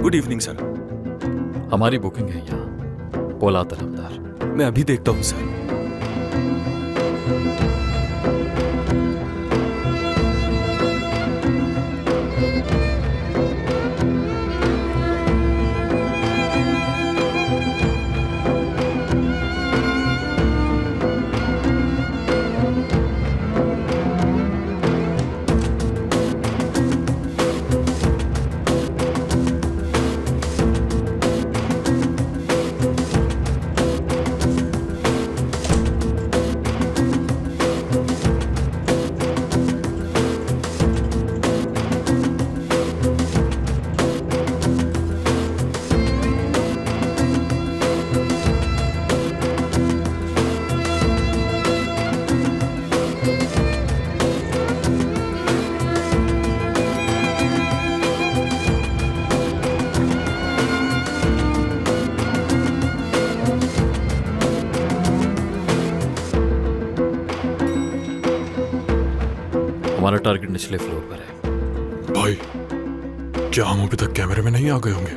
Good evening sir. हमारी booking है यहाँ, पोला तलमदार। मैं अभी देखता हूँ सर। हमारा टारगेट निचले फ्लोर पर है। भाई, क्या हम अभी तक कैमरे में नहीं आ गए होंगे?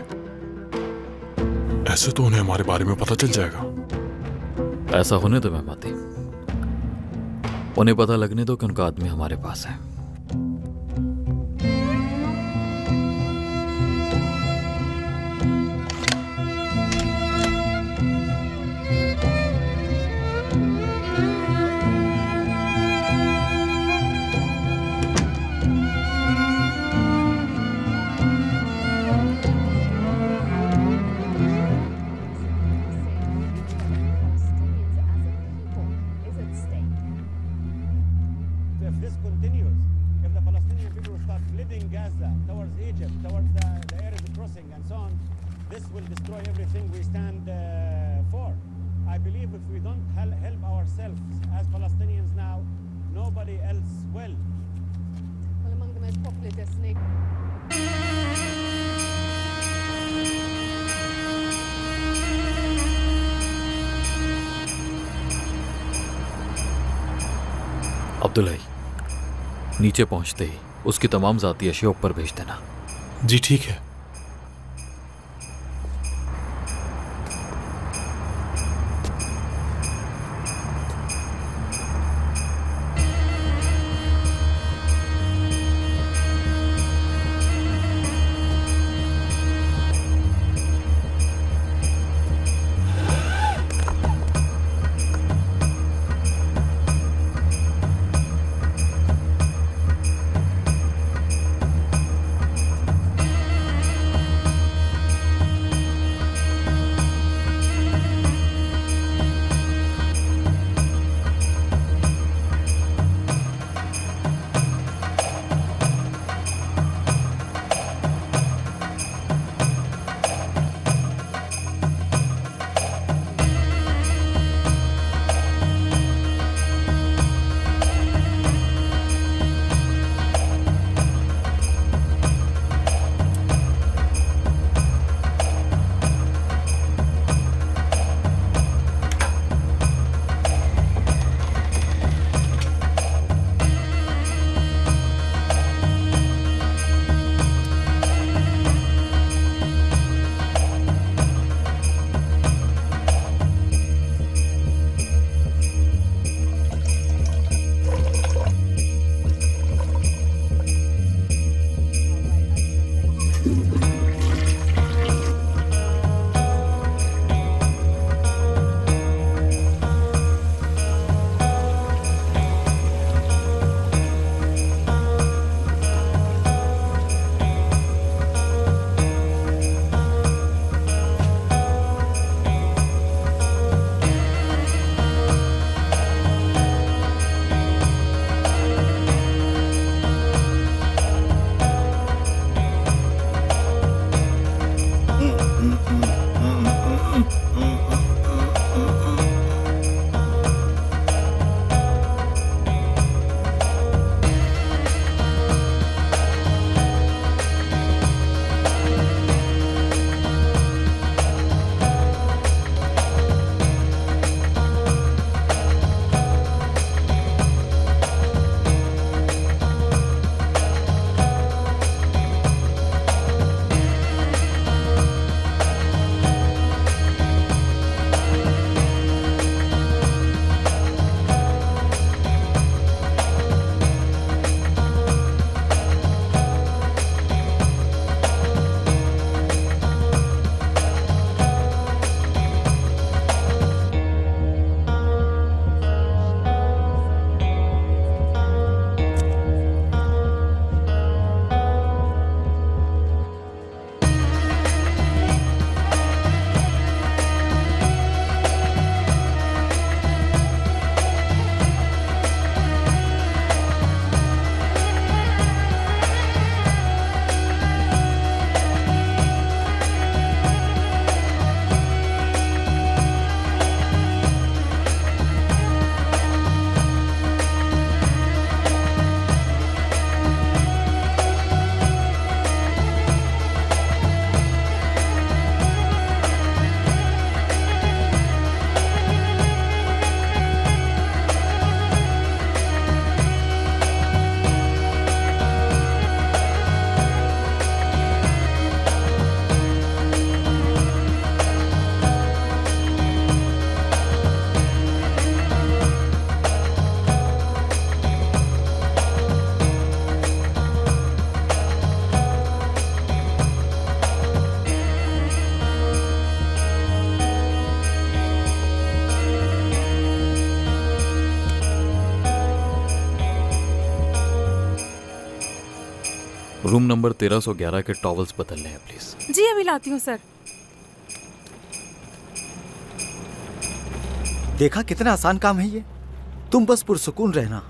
ऐसे तो उन्हें हमारे बारे में पता चल जाएगा। ऐसा होने दो मेहमती, उन्हें पता लगने दो कि उनका आदमी हमारे पास है। If this continues, if the Palestinian people start fleeing Gaza towards Egypt, towards the Arab crossing and so on, this will destroy everything we stand for. I believe if we don't help ourselves as Palestinians now, nobody else will. Well, among the most popular destinations. Abdullahi, नीचे पहुंचते ही उसकी तमाम जाती अशिया ऊपर भेज देना। जी ठीक है। रूम नंबर 1311 के टॉवल्स बदलने हैं प्लीज। जी अभी लाती हूँ सर। देखा कितना आसान काम है ये। तुम बस पुरसुकून रहना,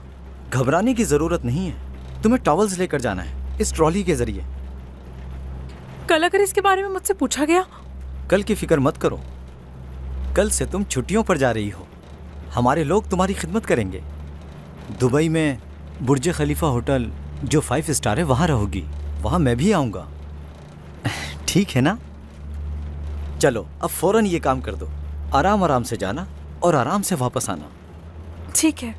घबराने की जरूरत नहीं है। तुम्हें टॉवल्स लेकर जाना है इस ट्रॉली के जरिए। कल अगर इसके बारे में मुझसे पूछा गया? कल की फिक्र मत करो, कल से तुम छुट्टियों पर जा रही हो। हमारे लोग तुम्हारी खिदमत करेंगे। दुबई में बुर्ज खलीफा होटल जो 5 स्टार है वहाँ रहोगी, वहाँ मैं भी आऊँगा। ठीक है ना? चलो अब फौरन ये काम कर दो। आराम आराम से जाना और आराम से वापस आना। ठीक है।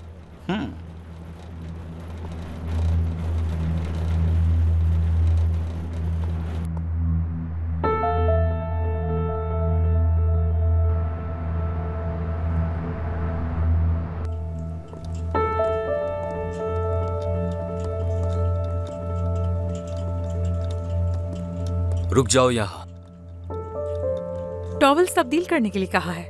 रुक जाओ यहाँ। टॉवल्स तब्दील करने के लिए कहा है।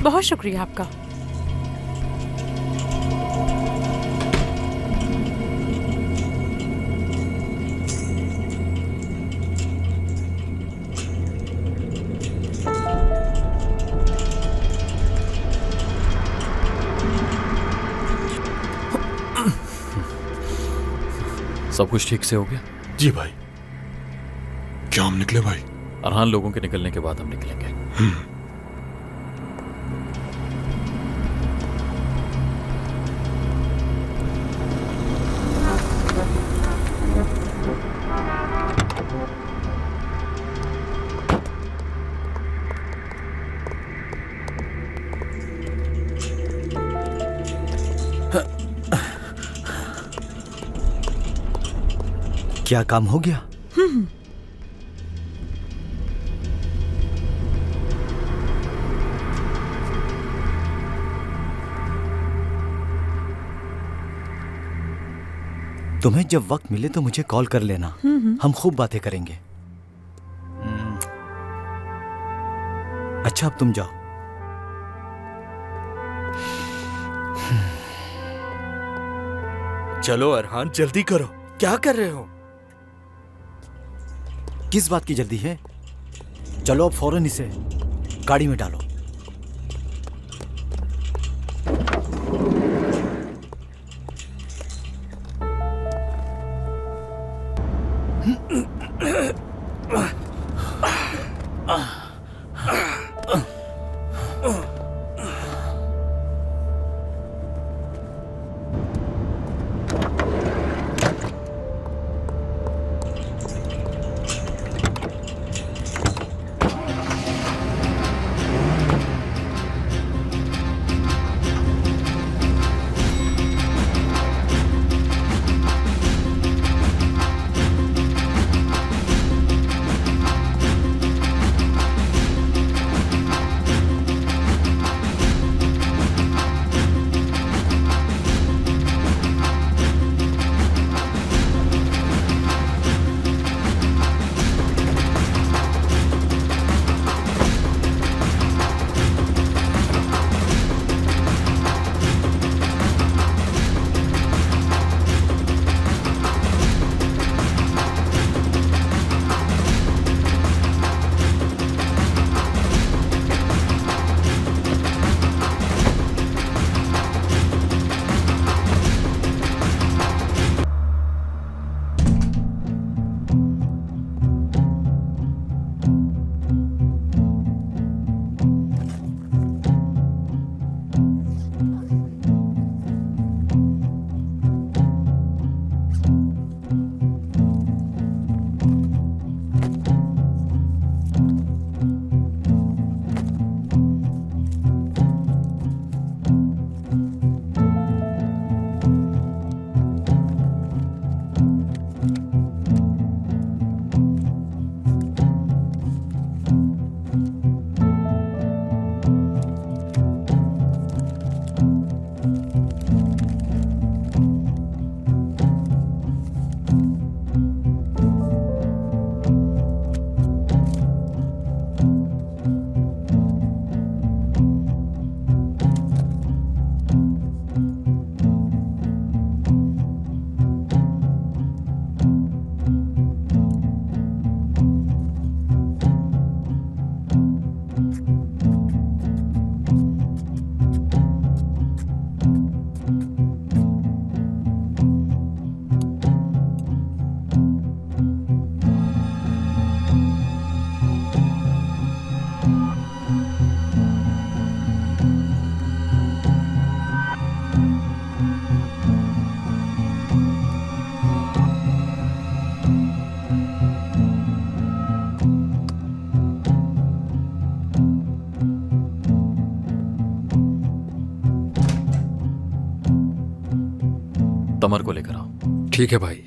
बहुत शुक्रिया आपका। सब कुछ ठीक से हो गया? जी भाई। क्या हम निकले भाई? अरहान लोगों के निकलने के बाद हम निकलेंगे। क्या काम हो गया? तुम्हें जब वक्त मिले तो मुझे कॉल कर लेना। हम खूब बातें करेंगे। अच्छा अब तुम जाओ। चलो अरहान जल्दी करो, क्या कर रहे हो? किस बात की जल्दी है? चलो अब फौरन इसे गाड़ी में डालो। तमर को लेकर आओ। ठीक है भाई।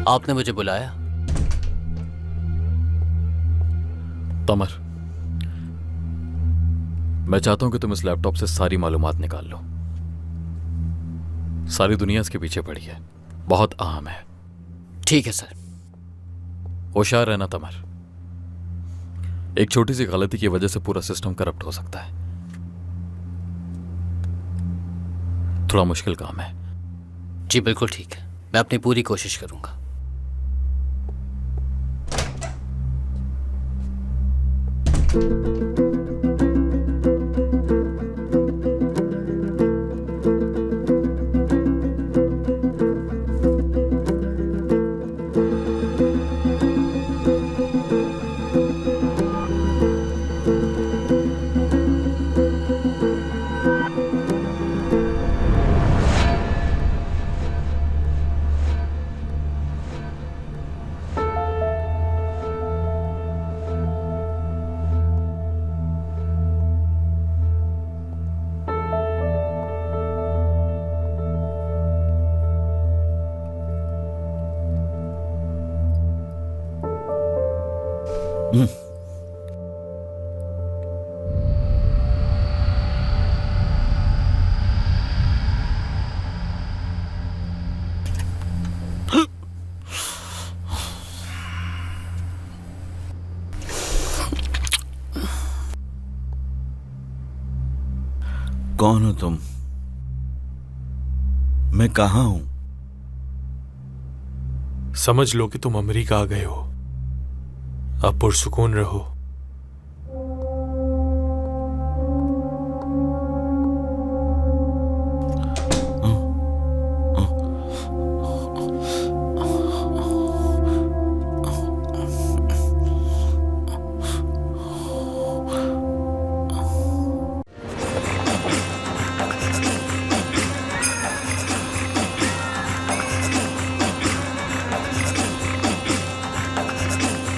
आपने मुझे बुलाया? तमर, मैं चाहता हूं कि तुम इस लैपटॉप से सारी मालूमात निकाल लो। सारी दुनिया इसके पीछे पड़ी है, बहुत अहम है। ठीक है सर। होशियार रहना तमर, एक छोटी सी गलती की वजह से पूरा सिस्टम करप्ट हो सकता है। थोड़ा मुश्किल काम है। जी बिल्कुल ठीक है, मैं अपनी पूरी कोशिश करूंगा। कौन हो तुम? मैं कहाँ हूं? समझ लो कि तुम अमेरिका आ गए हो। अब पुरसुकून रहो।